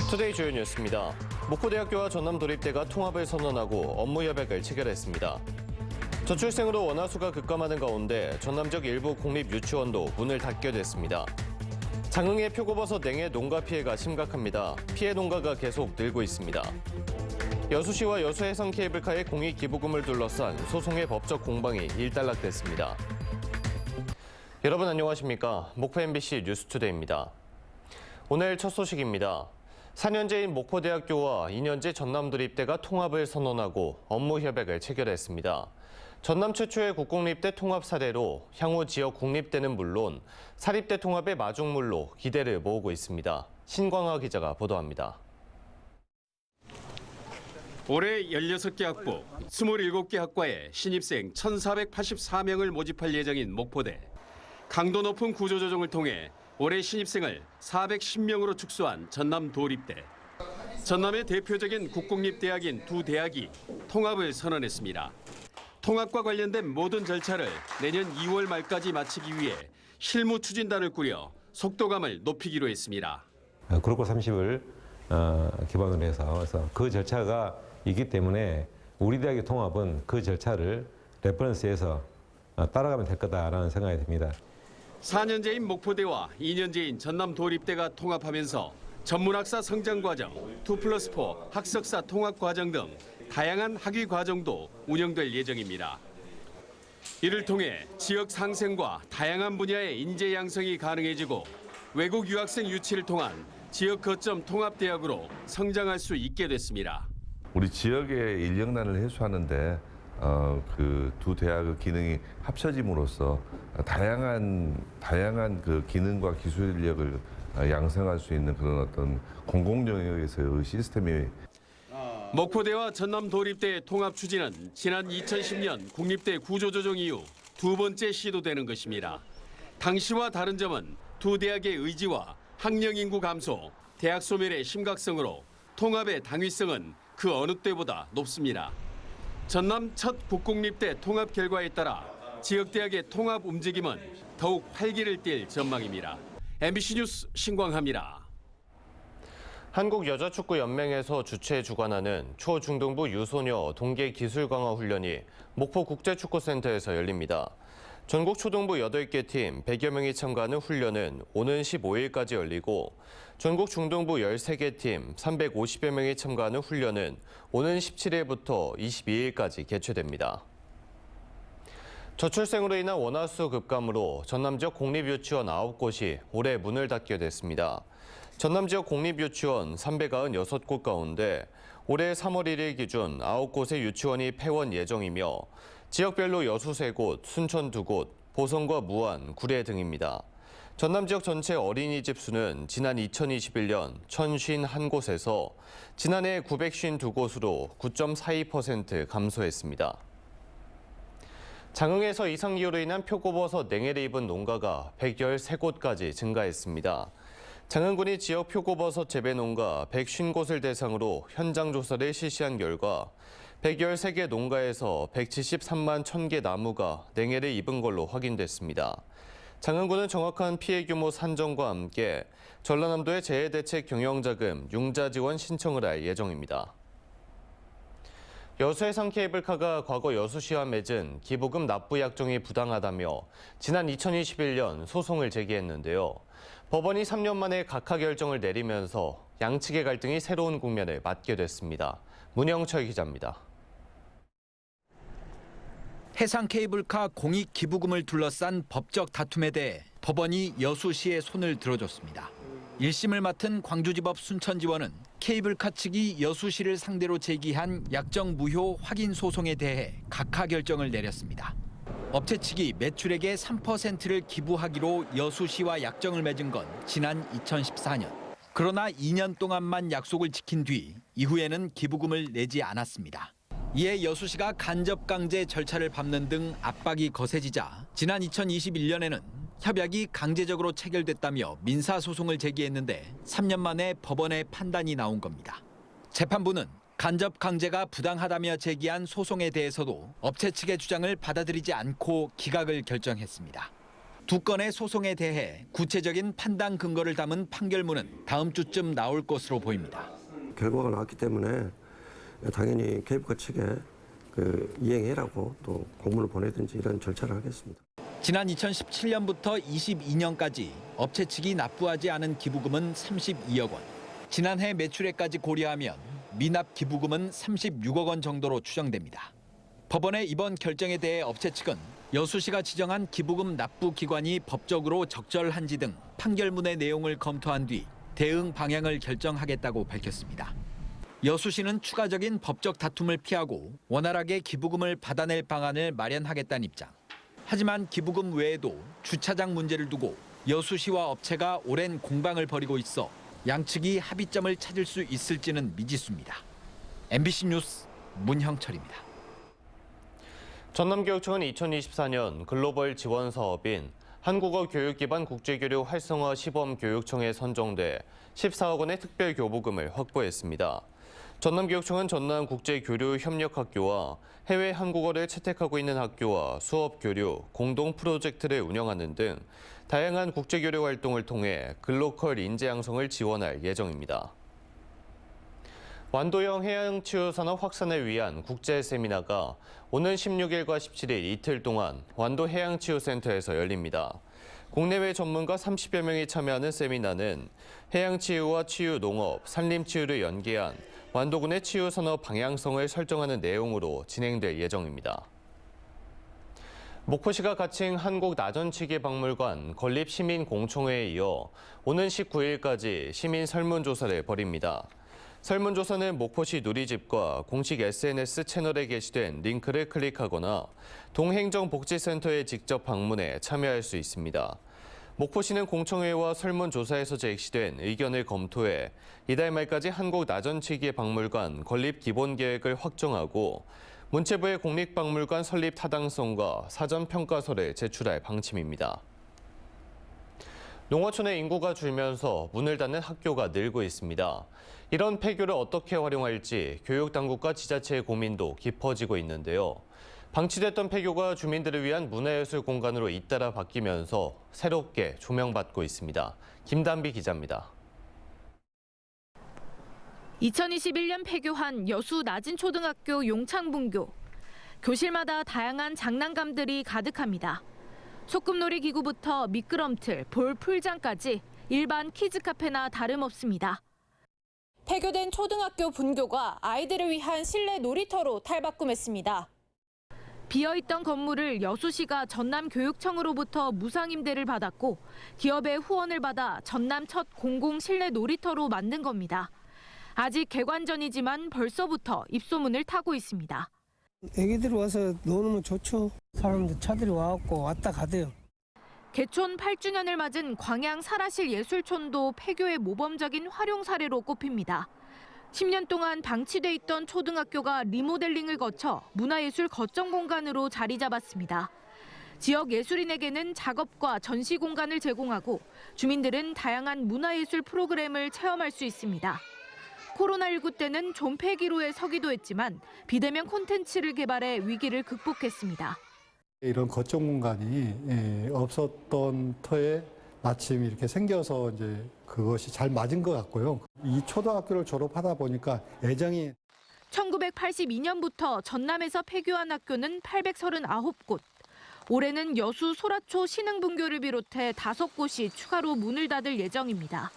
투데이 주요 뉴스입니다. 목포대학교와 전남도립대가 통합을 선언하고 업무 협약을 체결했습니다. 저출생으로 원화수가 급감하는 가운데 전남 지역 일부 공립유치원도 문을 닫게 됐습니다. 장흥의 표고버섯 냉해 농가 피해가 심각합니다. 피해 농가가 계속 늘고 있습니다. 여수시와 여수해상케이블카의 공익기부금을 둘러싼 소송의 법적 공방이 일단락됐습니다. 여러분 안녕하십니까? 목포 MBC 뉴스투데이입니다. 오늘 첫 소식입니다. 4년제인 목포대학교와 2년제 전남도립대가 통합을 선언하고 업무 협약을 체결했습니다. 전남 최초의 국공립대 통합 사례로 향후 지역 국립대는 물론 사립대 통합의 마중물로 기대를 모으고 있습니다. 신광하 기자가 보도합니다. 올해 16개 학부, 27개 학과에 신입생 1,484명을 모집할 예정인 목포대. 강도 높은 구조조정을 통해 올해 신입생을 410명으로 축소한 전남도립대. 전남의 대표적인 국공립대학인 두 대학이 통합을 선언했습니다. 통합과 관련된 모든 절차를 내년 2월 말까지 마치기 위해 실무 추진단을 꾸려 속도감을 높이기로 했습니다. 그룹고 30을 기반으로 해서 그 절차가 있기 때문에 우리 대학의 통합은 그 절차를 레퍼런스해서 따라가면 될 거다라는 생각이 듭니다. 4년제인 목포대와 2년제인 전남도립대가 통합하면서 전문학사 성장과정, 2+4 학석사 통합과정 등 다양한 학위 과정도 운영될 예정입니다. 이를 통해 지역 상생과 다양한 분야의 인재 양성이 가능해지고 외국 유학생 유치를 통한 지역 거점 통합대학으로 성장할 수 있게 됐습니다. 우리 지역의 인력난을 해소하는데 그 두 대학의 기능이 합쳐짐으로써 다양한 그 기능과 기술 인력을 양성할 수 있는 그런 어떤 공공 영역에서의 시스템이. 목포대와 전남도립대의 통합 추진은 지난 2010년 국립대 구조조정 이후 두 번째 시도되는 것입니다. 당시와 다른 점은 두 대학의 의지와 학령 인구 감소, 대학 소멸의 심각성으로 통합의 당위성은 그 어느 때보다 높습니다. 전남 첫 국공립대 통합 결과에 따라 지역대학의 통합 움직임은 더욱 활기를 띨 전망입니다. MBC 뉴스 신광하입니다. 한국여자축구연맹에서 주최 주관하는 초중등부 유소녀 동계 기술 강화 훈련이 목포국제축구센터에서 열립니다. 전국 초등부 8개 팀 100여 명이 참가하는 훈련은 오는 15일까지 열리고 전국 중등부 13개 팀 350여 명이 참가하는 훈련은 오는 17일부터 22일까지 개최됩니다. 저출생으로 인한 원화수 급감으로 전남 지역 공립유치원 9곳이 올해 문을 닫게 됐습니다. 전남 지역 공립유치원 396곳 가운데 올해 3월 1일 기준 9곳의 유치원이 폐원 예정이며 지역별로 여수 3곳, 순천 2곳, 보성과 무안, 구례 등입니다. 전남 지역 전체 어린이집 수는 지난 2021년 1,051곳에서 지난해 952곳으로 9.42% 감소했습니다. 장흥에서 이상기후로 인한 표고버섯 냉해를 입은 농가가 113곳까지 증가했습니다. 장흥군이 지역 표고버섯 재배 농가 150곳을 대상으로 현장 조사를 실시한 결과 113개 농가에서 173만 1,000개 나무가 냉해를 입은 걸로 확인됐습니다. 장흥군은 정확한 피해 규모 산정과 함께 전라남도의 재해대책 경영자금 융자 지원 신청을 할 예정입니다. 여수해상케이블카가 과거 여수시와 맺은 기부금 납부 약정이 부당하다며 지난 2021년 소송을 제기했는데요. 법원이 3년 만에 각하 결정을 내리면서 양측의 갈등이 새로운 국면을 맞게 됐습니다. 문영철 기자입니다. 해상케이블카 공익 기부금을 둘러싼 법적 다툼에 대해 법원이 여수시의 손을 들어줬습니다. 1심을 맡은 광주지법 순천지원은 케이블카 측이 여수시를 상대로 제기한 약정 무효 확인 소송에 대해 각하 결정을 내렸습니다. 업체 측이 매출액의 3%를 기부하기로 여수시와 약정을 맺은 건 지난 2014년. 그러나 2년 동안만 약속을 지킨 뒤 이후에는 기부금을 내지 않았습니다. 이에 여수시가 간접 강제 절차를 밟는 등 압박이 거세지자 지난 2021년에는 협약이 강제적으로 체결됐다며 민사소송을 제기했는데 3년 만에 법원의 판단이 나온 겁니다. 재판부는 간접 강제가 부당하다며 제기한 소송에 대해서도 업체 측의 주장을 받아들이지 않고 기각을 결정했습니다. 두 건의 소송에 대해 구체적인 판단 근거를 담은 판결문은 다음 주쯤 나올 것으로 보입니다. 결과가 나왔기 때문에 당연히 케이블카 측에 이행해라고 또 공문을 보내든지 이런 절차를 하겠습니다. 지난 2017년부터 22년까지 업체 측이 납부하지 않은 기부금은 32억 원. 지난해 매출액까지 고려하면 미납 기부금은 36억 원 정도로 추정됩니다. 법원의 이번 결정에 대해 업체 측은 여수시가 지정한 기부금 납부 기관이 법적으로 적절한지 등 판결문의 내용을 검토한 뒤 대응 방향을 결정하겠다고 밝혔습니다. 여수시는 추가적인 법적 다툼을 피하고 원활하게 기부금을 받아낼 방안을 마련하겠다는 입장. 하지만 기부금 외에도 주차장 문제를 두고 여수시와 업체가 오랜 공방을 벌이고 있어 양측이 합의점을 찾을 수 있을지는 미지수입니다. MBC 뉴스 문형철입니다. 전남교육청은 2024년 글로벌 지원 사업인 한국어 교육 기반 국제교류 활성화 시범교육청에 선정돼 14억 원의 특별 교부금을 확보했습니다. 전남교육청은 전남국제교류협력학교와 해외 한국어를 채택하고 있는 학교와 수업 교류, 공동 프로젝트를 운영하는 등 다양한 국제교류 활동을 통해 글로컬 인재 양성을 지원할 예정입니다. 완도형 해양치유산업 확산을 위한 국제 세미나가 오는 16일과 17일 이틀 동안 완도 해양치유센터에서 열립니다. 국내외 전문가 30여 명이 참여하는 세미나는 해양치유와 치유농업, 산림치유를 연계한 완도군의 치유산업 방향성을 설정하는 내용으로 진행될 예정입니다. 목포시가 가칭 한국나전치기박물관 건립시민공청회에 이어 오는 19일까지 시민 설문조사를 벌입니다. 설문조사는 목포시 누리집과 공식 SNS 채널에 게시된 링크를 클릭하거나 동행정복지센터에 직접 방문해 참여할 수 있습니다. 목포시는 공청회와 설문조사에서 제시된 의견을 검토해 이달 말까지 한국나전치기박물관 건립 기본계획을 확정하고 문체부에 국립박물관 설립 타당성과 사전평가서를 제출할 방침입니다. 농어촌의 인구가 줄면서 문을 닫는 학교가 늘고 있습니다. 이런 폐교를 어떻게 활용할지 교육당국과 지자체의 고민도 깊어지고 있는데요. 방치됐던 폐교가 주민들을 위한 문화예술 공간으로 잇따라 바뀌면서 새롭게 조명받고 있습니다. 김단비 기자입니다. 2021년 폐교한 여수 나진초등학교 용창분교. 교실마다 다양한 장난감들이 가득합니다. 소꿉놀이 기구부터 미끄럼틀, 볼 풀장까지 일반 키즈 카페나 다름없습니다. 폐교된 초등학교 분교가 아이들을 위한 실내 놀이터로 탈바꿈했습니다. 비어있던 건물을 여수시가 전남교육청으로부터 무상임대를 받았고 기업의 후원을 받아 전남 첫 공공 실내 놀이터로 만든 겁니다. 아직 개관 전이지만 벌써부터 입소문을 타고 있습니다. 애기들 와서 노는 좋죠. 사람들 차들이 와갖고 왔다 가대요. 개촌 8주년을 맞은 광양 사라실 예술촌도 폐교의 모범적인 활용 사례로 꼽힙니다. 10년 동안 방치돼 있던 초등학교가 리모델링을 거쳐 문화예술 거점 공간으로 자리 잡았습니다. 지역 예술인에게는 작업과 전시 공간을 제공하고 주민들은 다양한 문화예술 프로그램을 체험할 수 있습니다. 코로나19 때는 존폐기로에 서기도 했지만 비대면 콘텐츠를 개발해 위기를 극복했습니다. 이런 거점 공간이 없었던 터에 마침 이렇게 생겨서 이제 그것이 잘 맞은 것 같고요. 이 초등학교를 졸업하다 보니까 애정이 1982년부터 전남에서 폐교한 학교는 839곳. 올해는 여수 소라초 신흥분교를 비롯해 5곳이 추가로 문을 닫을 예정입니다.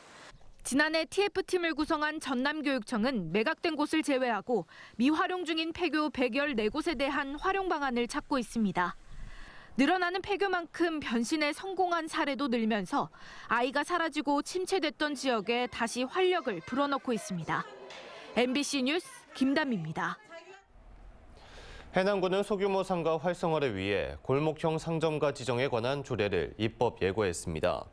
지난해 TF팀을 구성한 전남교육청은 매각된 곳을 제외하고 미활용 중인 폐교 114곳에 대한 활용 방안을 찾고 있습니다. 늘어나는 폐교만큼 변신에 성공한 사례도 늘면서 아이가 사라지고 침체됐던 지역에 다시 활력을 불어넣고 있습니다. MBC 뉴스 김담입니다. 해남군은 소규모 상가 활성화를 위해 골목형 상점가 지정에 관한 조례를 입법 예고했습니다.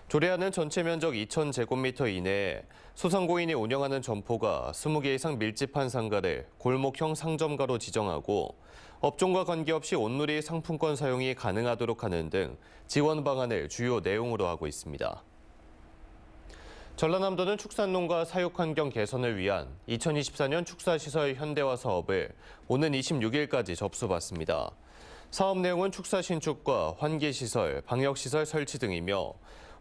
조례안은 전체 면적 2,000제곱미터 이내에 소상공인이 운영하는 점포가 20개 이상 밀집한 상가를 골목형 상점가로 지정하고 업종과 관계없이 온누리 상품권 사용이 가능하도록 하는 등 지원 방안을 주요 내용으로 하고 있습니다. 전라남도는 축산농가 사육환경 개선을 위한 2024년 축사시설 현대화 사업을 오는 26일까지 접수받습니다. 사업 내용은 축사 신축과 환기시설, 방역시설 설치 등이며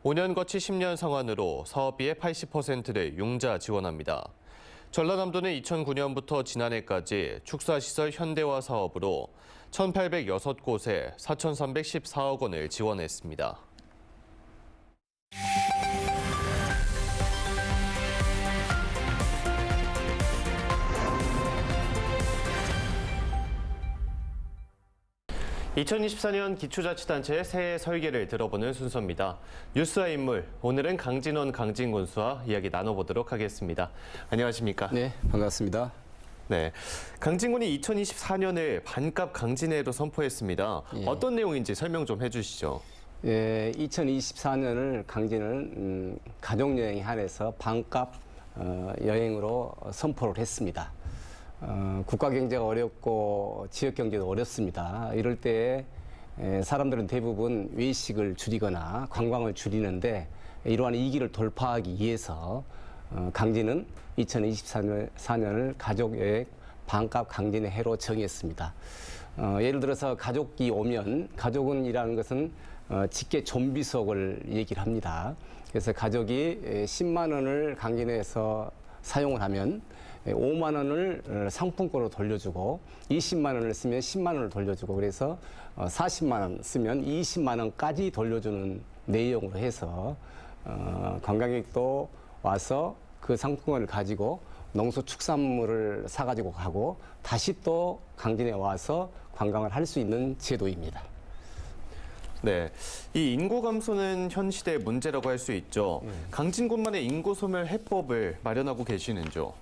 5년 거치 10년 상환으로 사업비의 80%를 융자 지원합니다. 전라남도는 2009년부터 지난해까지 축사시설 현대화 사업으로 1,806곳에 4,314억 원을 지원했습니다. (2024년) 기초자치단체의 새해 설계를 들어보는 순서입니다. 뉴스와 인물, 오늘은 강진원 강진군수와 이야기 나눠보도록 하겠습니다. 안녕하십니까? 네, 반갑습니다. 네, 강진군이 2024년을 반값 강진해로 선포했습니다. 예. 어떤 내용인지 설명 좀 해주시죠. 예, 2024년을 강진을 가족여행에 한해서 반값 여행으로 선포를 했습니다. 국가 경제가 어렵고 지역 경제도 어렵습니다. 이럴 때 사람들은 대부분 외식을 줄이거나 관광을 줄이는데 이러한 위기를 돌파하기 위해서 강진은 2024년을 가족여행 반값 강진의 해로 정했습니다. 예를 들어서 가족이 오면 가족은이라는 것은 직계 좀비속을 얘기를 합니다. 그래서 가족이 10만 원을 강진해서 사용을 하면 5만 원을 상품권으로 돌려주고 20만 원을 쓰면 10만 원을 돌려주고 그래서 40만 원 쓰면 20만 원까지 돌려주는 내용으로 해서 관광객도 와서 그 상품권을 가지고 농수축산물을 사가지고 가고 다시 또 강진에 와서 관광을 할 수 있는 제도입니다. 네, 이 인구 감소는 현 시대의 문제라고 할 수 있죠. 강진군만의 인구 소멸 해법을 마련하고 계시는지요?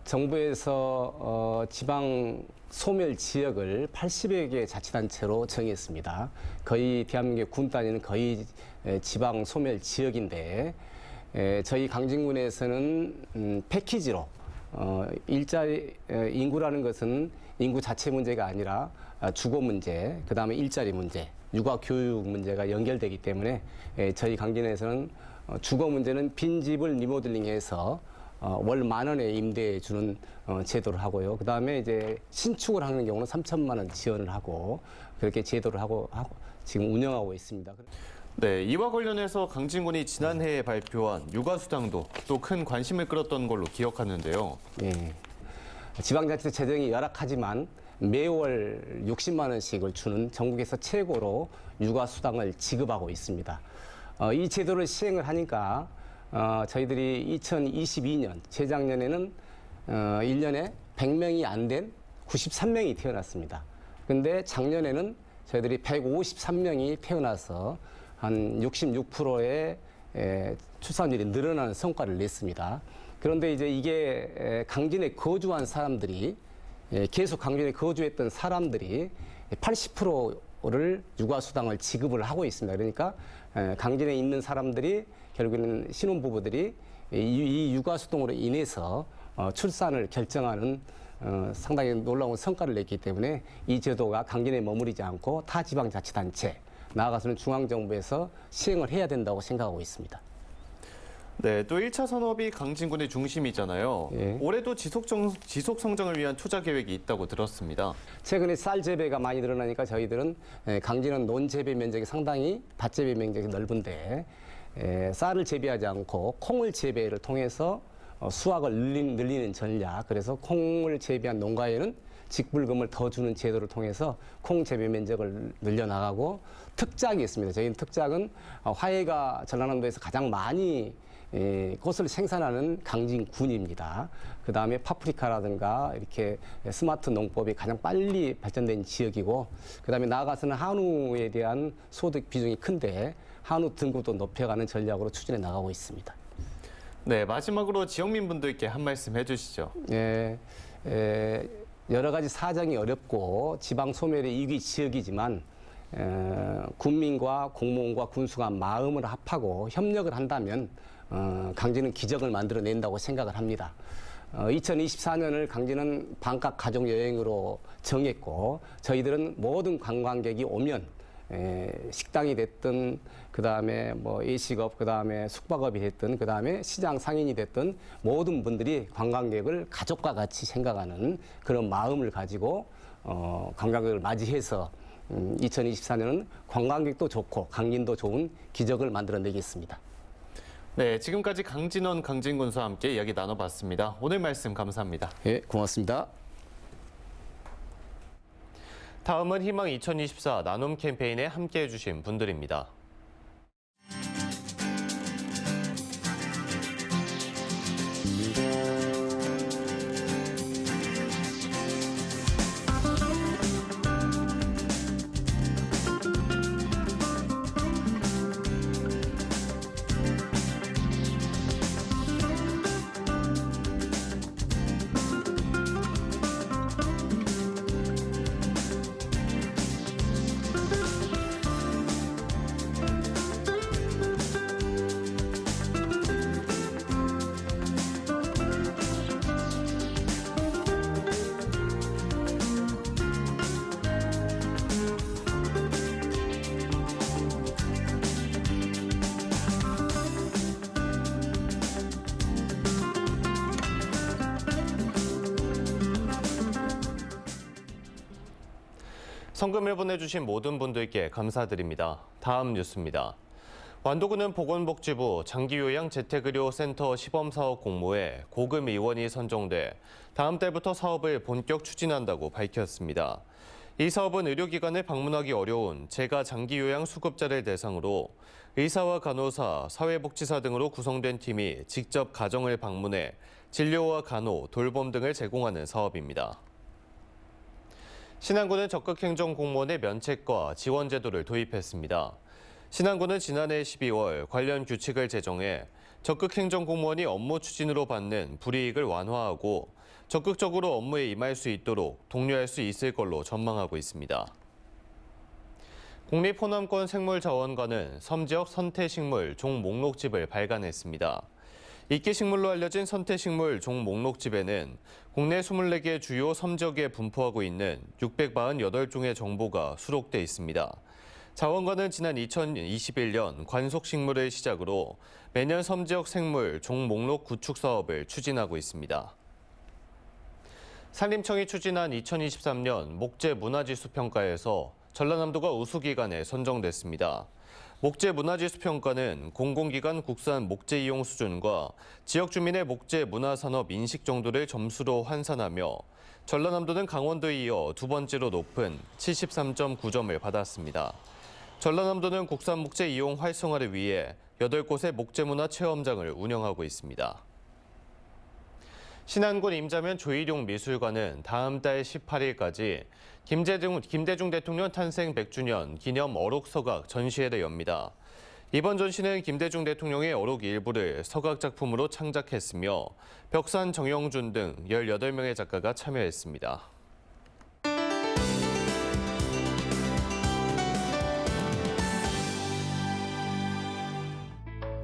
정부에서 지방 소멸 지역을 80여 개 자치단체로 정했습니다. 거의 대한민국의 군 단위는 거의 지방 소멸 지역인데 저희 강진군에서는 패키지로 일자리 인구라는 것은 인구 자체 문제가 아니라 주거 문제, 그다음에 일자리 문제, 육아 교육 문제가 연결되기 때문에 저희 강진에서는 주거 문제는 빈집을 리모델링해서 월 10,000원에 임대해 주는 제도를 하고요. 그다음에 이제 신축을 하는 경우는 3,000만 원 지원을 하고 그렇게 제도를 하고 지금 운영하고 있습니다. 네, 이와 관련해서 강진군이 지난해에 발표한 육아수당도 또 큰 관심을 끌었던 걸로 기억하는데요. 예. 지방자치 재정이 열악하지만 매월 60만 원씩을 주는 전국에서 최고로 육아수당을 지급하고 있습니다. 이 제도를 시행을 하니까 저희들이 2022년 재작년에는 1년에 100명이 안 된 93명이 태어났습니다. 근데 작년에는 저희들이 153명이 태어나서 한 66%의 출산율이 늘어나는 성과를 냈습니다. 그런데 이제 이게 강진에 거주한 사람들이 계속 강진에 거주했던 사람들이 80%를 육아수당을 지급을 하고 있습니다. 그러니까 강진에 있는 사람들이 결국에는 신혼부부들이 이 육아수당으로 인해서 출산을 결정하는 상당히 놀라운 성과를 냈기 때문에 이 제도가 강진에 머무르지 않고 타 지방자치단체 나아가서는 중앙정부에서 시행을 해야 된다고 생각하고 있습니다. 네, 또 1차 산업이 강진군의 중심이잖아요. 예. 올해도 지속 성장을 위한 투자 계획이 있다고 들었습니다. 최근에 쌀 재배가 많이 늘어나니까 저희들은 강진은 논 재배 면적이 상당히 밭 재배 면적이 넓은데 쌀을 재배하지 않고 콩을 재배를 통해서 수확을 늘리는 전략. 그래서 콩을 재배한 농가에는 직불금을 더 주는 제도를 통해서 콩 재배 면적을 늘려나가고 특작이 있습니다. 저희는 특작은 화훼가 전라남도에서 가장 많이 꽃을 생산하는 강진군입니다. 그 다음에 파프리카라든가 이렇게 스마트 농법이 가장 빨리 발전된 지역이고 그 다음에 나아가서는 한우에 대한 소득 비중이 큰데 한우 등급도 높여가는 전략으로 추진해 나가고 있습니다. 네, 마지막으로 지역민분들께 한 말씀 해주시죠. 여러 가지 사정이 어렵고 지방 소멸의 위기 지역이지만 군민과 공무원과 군수가 마음을 합하고 협력을 한다면 강진은 기적을 만들어낸다고 생각을 합니다. 2024년을 강진은 반값 가족여행으로 정했고 저희들은 모든 관광객이 오면 식당이 됐든 그다음에 뭐 예식업 그다음에 숙박업이 됐든 그다음에 시장 상인이 됐든 모든 분들이 관광객을 가족과 같이 생각하는 그런 마음을 가지고 관광객을 맞이해서 2024년은 관광객도 좋고 강진도 좋은 기적을 만들어내겠습니다. 네, 지금까지 강진원, 강진군수와 함께 이야기 나눠봤습니다. 오늘 말씀 감사합니다. 예, 고맙습니다. 다음은 희망 2024 나눔 캠페인에 함께해 주신 분들입니다. 성금을 보내주신 모든 분들께 감사드립니다. 다음 뉴스입니다. 완도구는 보건복지부 장기요양 재택의료센터 시범사업 공모에 고금 의원이 선정돼 다음 달부터 사업을 본격 추진한다고 밝혔습니다. 이 사업은 의료기관을 방문하기 어려운 재가 장기요양 수급자를 대상으로 의사와 간호사, 사회복지사 등으로 구성된 팀이 직접 가정을 방문해 진료와 간호, 돌봄 등을 제공하는 사업입니다. 신안군은 적극행정 공무원의 면책과 지원 제도를 도입했습니다. 신안군은 지난해 12월 관련 규칙을 제정해 적극행정 공무원이 업무 추진으로 받는 불이익을 완화하고 적극적으로 업무에 임할 수 있도록 독려할 수 있을 걸로 전망하고 있습니다. 국립호남권 생물자원관은 섬지역 선태식물 종 목록집을 발간했습니다. 이끼식물로 알려진 선태식물 종 목록집에는 국내 24개 주요 섬지역에 분포하고 있는 648종의 정보가 수록돼 있습니다. 자원관은 지난 2021년 관속식물을 시작으로 매년 섬지역 생물 종 목록 구축 사업을 추진하고 있습니다. 산림청이 추진한 2023년 목재 문화지수 평가에서 전라남도가 우수기관에 선정됐습니다. 목재 문화지수 평가는 공공기관 국산 목재 이용 수준과 지역 주민의 목재 문화산업 인식 정도를 점수로 환산하며 전라남도는 강원도에 이어 두 번째로 높은 73.9점을 받았습니다. 전라남도는 국산 목재 이용 활성화를 위해 8곳의 목재문화 체험장을 운영하고 있습니다. 신안군 임자면 조일용 미술관은 다음 달 18일까지 김대중 대통령 탄생 100주년 기념 어록서각 전시회를 엽니다. 이번 전시는 김대중 대통령의 어록 일부를 서각 작품으로 창작했으며 벽산 정영준 등 18명의 작가가 참여했습니다.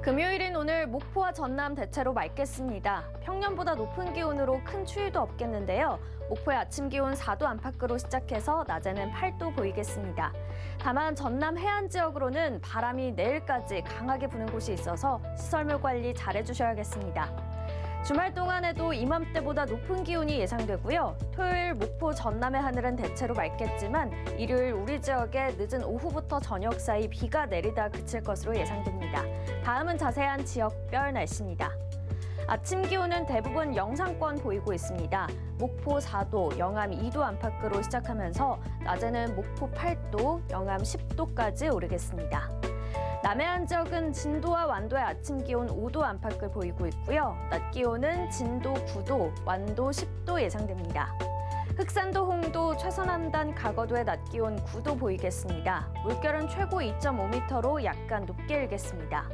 금요일인 오늘 목포와 전남 대체로 맑겠습니다. 평년보다 높은 기온으로 큰 추위도 없겠는데요. 목포의 아침 기온 4도 안팎으로 시작해서 낮에는 8도 보이겠습니다. 다만 전남 해안 지역으로는 바람이 내일까지 강하게 부는 곳이 있어서 시설물 관리 잘해주셔야겠습니다. 주말 동안에도 이맘때보다 높은 기온이 예상되고요. 토요일 목포 전남의 하늘은 대체로 맑겠지만 일요일 우리 지역에 늦은 오후부터 저녁 사이 비가 내리다 그칠 것으로 예상됩니다. 다음은 자세한 지역별 날씨입니다. 아침 기온은 대부분 영상권 보이고 있습니다. 목포 4도, 영암 2도 안팎으로 시작하면서 낮에는 목포 8도, 영암 10도까지 오르겠습니다. 남해안 지역은 진도와 완도의 아침 기온 5도 안팎을 보이고 있고요. 낮 기온은 진도 9도, 완도 10도 예상됩니다. 흑산도, 홍도, 최선한단, 가거도의 낮 기온 9도 보이겠습니다. 물결은 최고 2.5m로 약간 높게 일겠습니다.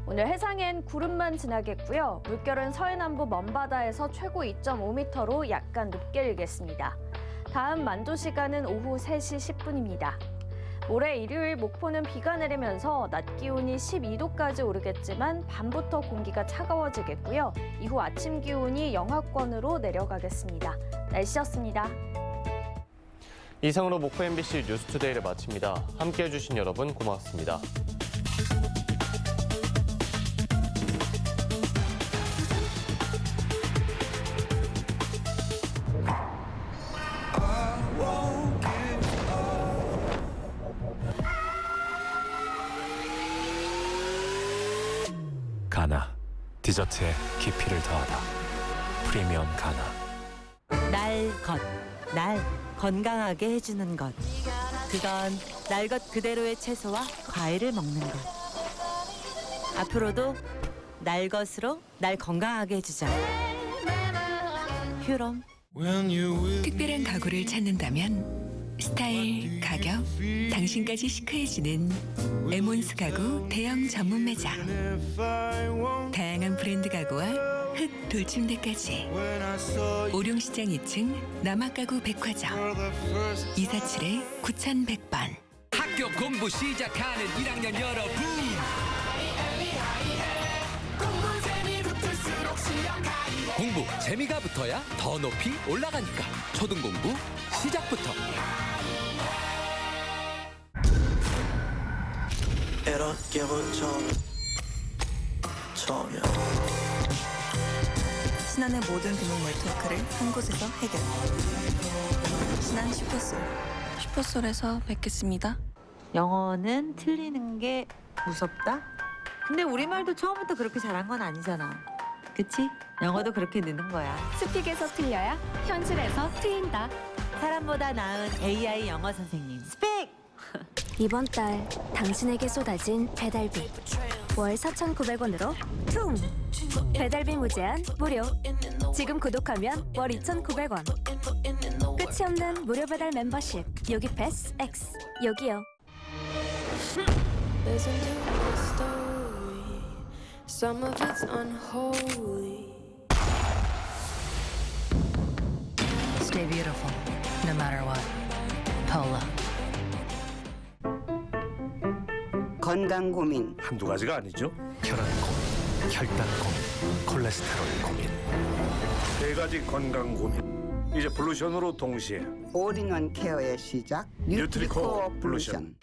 오늘 해상엔 구름만 지나겠고요. 물결은 서해남부 먼바다에서 최고 2.5m로 약간 높게 일겠습니다. 다음 만조 시간은 오후 3시 10분입니다. 모레 일요일 목포는 비가 내리면서 낮 기온이 12도까지 오르겠지만 밤부터 공기가 차가워지겠고요. 이후 아침 기온이 영하권으로 내려가겠습니다. 날씨였습니다. 이상으로 목포 MBC 뉴스투데이를 마칩니다. 함께해 주신 여러분 고맙습니다. I 디저트에 깊이를 더하다. 프리미엄 가나. 날 건강하게 해주는 것. 그건 날 것 그대로의 채소와 과일을 먹는 것. 앞으로도 날 것으로 날 건강하게 해주자. 휴롬. 특별한 가구를 찾는다면 스타일, 가격, 당신까지 시크해지는 에몬스 가구 대형 전문 매장. 다양한 브랜드 가구와 흑 돌침대까지. 오룡시장 2층 남학가구 백화점 247-9100번. 학교 공부 시작하는 1학년 여러분, 공부 재미가 붙어야 더 높이 올라가니까 초등공부 시작부터. 신한의 모든 금융 네트워크를 한 곳에서 해결. 신한 슈퍼솔. 슈퍼솔에서 뵙겠습니다. 영어는 틀리는 게 무섭다? 근데 우리말도 처음부터 그렇게 잘한 건 아니잖아. 그치? 영어도 그렇게 느는 거야. 스픽에서 틀려야 현실에서 트인다. 사람보다 나은 AI 영어 선생님. 스픽! 이번 달 당신에게 쏟아진 배달비. 월 4,900원으로 퉁! 배달비 무제한 무료. 지금 구독하면 월 2,900원. 끝이 없는 무료 배달 멤버십. 요기 패스 X. 여기요. Some of it's unholy. Stay beautiful, no matter what. Polo. 건강 고민 한두 가지가 아니죠. 혈압 고민, 혈당 고민, 콜레스테롤 고민. 네 가지 건강 고민. 이제 블루션으로 동시에 올인원 케어의 시작 뉴트리코 블루션.